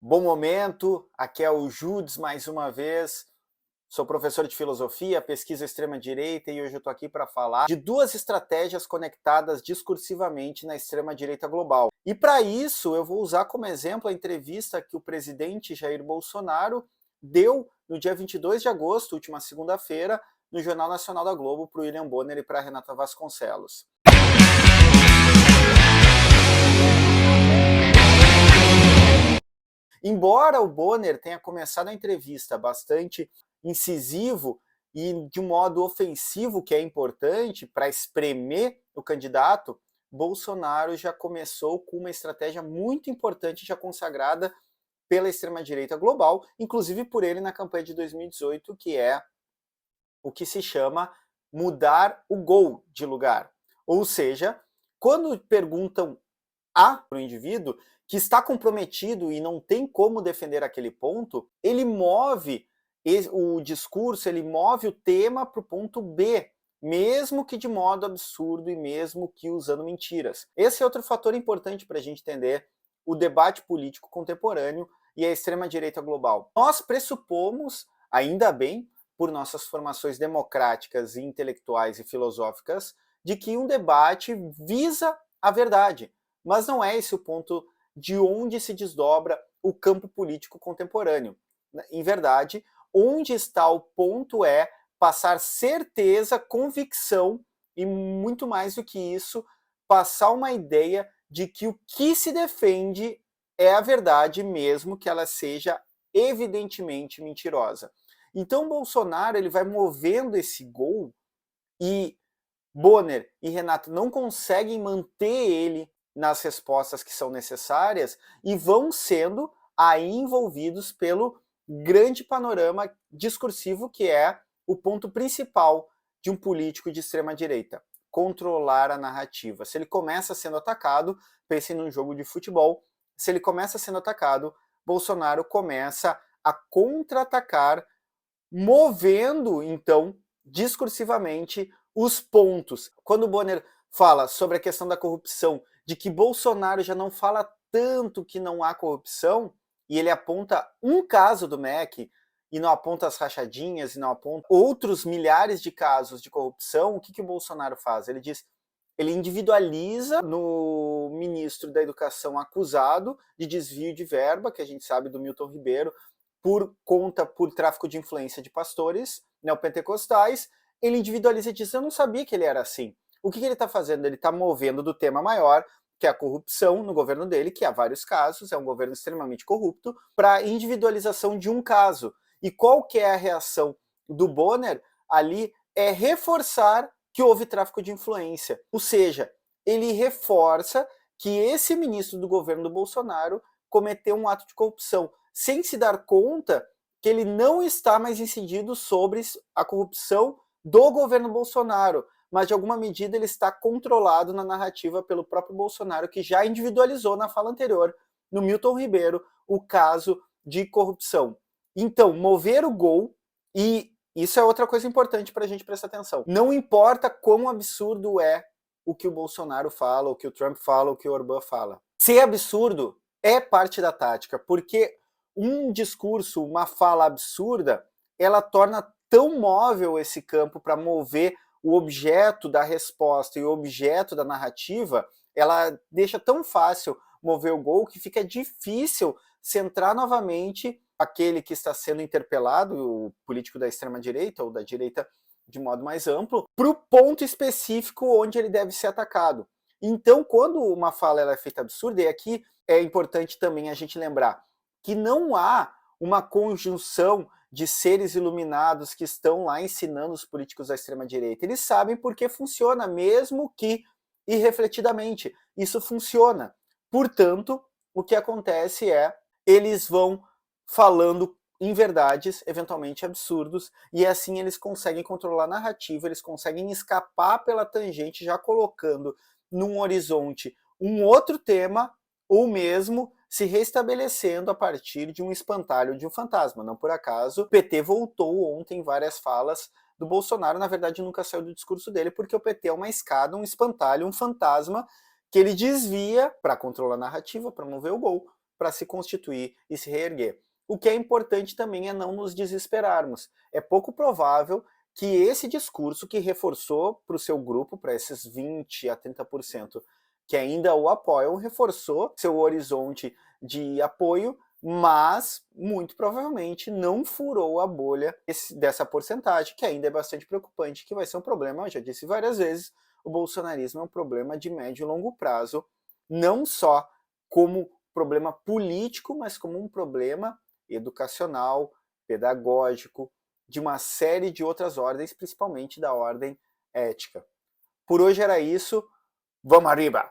Bom momento, aqui é o Judes mais uma vez. Sou professor de filosofia, pesquisa extrema-direita e hoje eu estou aqui para falar de duas estratégias conectadas discursivamente na extrema-direita global. E para isso eu vou usar como exemplo a entrevista que o presidente Jair Bolsonaro deu no dia 22 de agosto, última segunda-feira, no Jornal Nacional da Globo para o William Bonner e para a Renata Vasconcelos. Embora o Bonner tenha começado a entrevista bastante incisivo e de um modo ofensivo, que é importante para espremer o candidato, Bolsonaro já começou com uma estratégia muito importante, já consagrada pela extrema-direita global, inclusive por ele na campanha de 2018, que é o que se chama mudar o gol de lugar. Ou seja, quando perguntam para o indivíduo que está comprometido e não tem como defender aquele ponto, ele move o discurso, ele move o tema para o ponto B, mesmo que de modo absurdo e mesmo que usando mentiras. Esse é outro fator importante para a gente entender o debate político contemporâneo e a extrema-direita global. Nós pressupomos, ainda bem, por nossas formações democráticas, intelectuais e filosóficas, de que um debate visa a verdade. Mas não é esse o ponto de onde se desdobra o campo político contemporâneo. Em verdade, onde está o ponto é passar certeza, convicção e muito mais do que isso, passar uma ideia de que o que se defende é a verdade, mesmo que ela seja evidentemente mentirosa. Então Bolsonaro ele vai movendo esse gol e Bonner e Renato não conseguem manter ele nas respostas que são necessárias e vão sendo aí envolvidos pelo grande panorama discursivo que é o ponto principal de um político de extrema direita, controlar a narrativa. Se ele começa sendo atacado, pense num jogo de futebol, se ele começa sendo atacado, Bolsonaro começa a contra-atacar, movendo então discursivamente os pontos. Quando o Bonner fala sobre a questão da corrupção, de que Bolsonaro já não fala tanto que não há corrupção, e ele aponta um caso do MEC, e não aponta as rachadinhas, e não aponta outros milhares de casos de corrupção, o que, que o Bolsonaro faz? Ele diz, ele individualiza no ministro da Educação acusado de desvio de verba, que a gente sabe do Milton Ribeiro, por tráfico de influência de pastores neopentecostais, ele individualiza e diz, eu não sabia que ele era assim. O que ele está fazendo? Ele está movendo do tema maior, que é a corrupção no governo dele, que há vários casos, é um governo extremamente corrupto, para a individualização de um caso. E qual que é a reação do Bonner ali? É reforçar que houve tráfico de influência. Ou seja, ele reforça que esse ministro do governo do Bolsonaro cometeu um ato de corrupção, sem se dar conta que ele não está mais incidido sobre a corrupção do governo Bolsonaro, mas de alguma medida ele está controlado na narrativa pelo próprio Bolsonaro, que já individualizou na fala anterior, no Milton Ribeiro, o caso de corrupção. Então, mover o gol, e isso é outra coisa importante para a gente prestar atenção. Não importa quão absurdo é o que o Bolsonaro fala, o que o Trump fala, o que o Orbán fala. Ser absurdo é parte da tática, porque um discurso, uma fala absurda, ela torna tão móvel esse campo para mover o objeto da resposta e o objeto da narrativa, ela deixa tão fácil mover o gol que fica difícil centrar novamente aquele que está sendo interpelado, o político da extrema-direita ou da direita de modo mais amplo, para o ponto específico onde ele deve ser atacado. Então, quando uma fala ela é feita absurda, e aqui é importante também a gente lembrar que não há uma conjunção de seres iluminados que estão lá ensinando os políticos da extrema-direita. Eles sabem porque funciona, mesmo que irrefletidamente. Isso funciona. Portanto, o que acontece é, eles vão falando em verdades, eventualmente absurdos, e assim eles conseguem controlar a narrativa, eles conseguem escapar pela tangente, já colocando num horizonte um outro tema, ou mesmo se restabelecendo a partir de um espantalho de um fantasma. Não por acaso, o PT voltou ontem em várias falas do Bolsonaro, na verdade nunca saiu do discurso dele, porque o PT é uma escada, um espantalho, um fantasma, que ele desvia para controlar a narrativa, para mover o gol, para se constituir e se reerguer. O que é importante também é não nos desesperarmos. É pouco provável que esse discurso que reforçou para o seu grupo, para esses 20 a 30% que ainda o apoiam, reforçou seu horizonte de apoio, mas muito provavelmente não furou a bolha dessa porcentagem, que ainda é bastante preocupante, que vai ser um problema, eu já disse várias vezes, o bolsonarismo é um problema de médio e longo prazo, não só como problema político, mas como um problema educacional, pedagógico, de uma série de outras ordens, principalmente da ordem ética. Por hoje era isso, vamos arriba!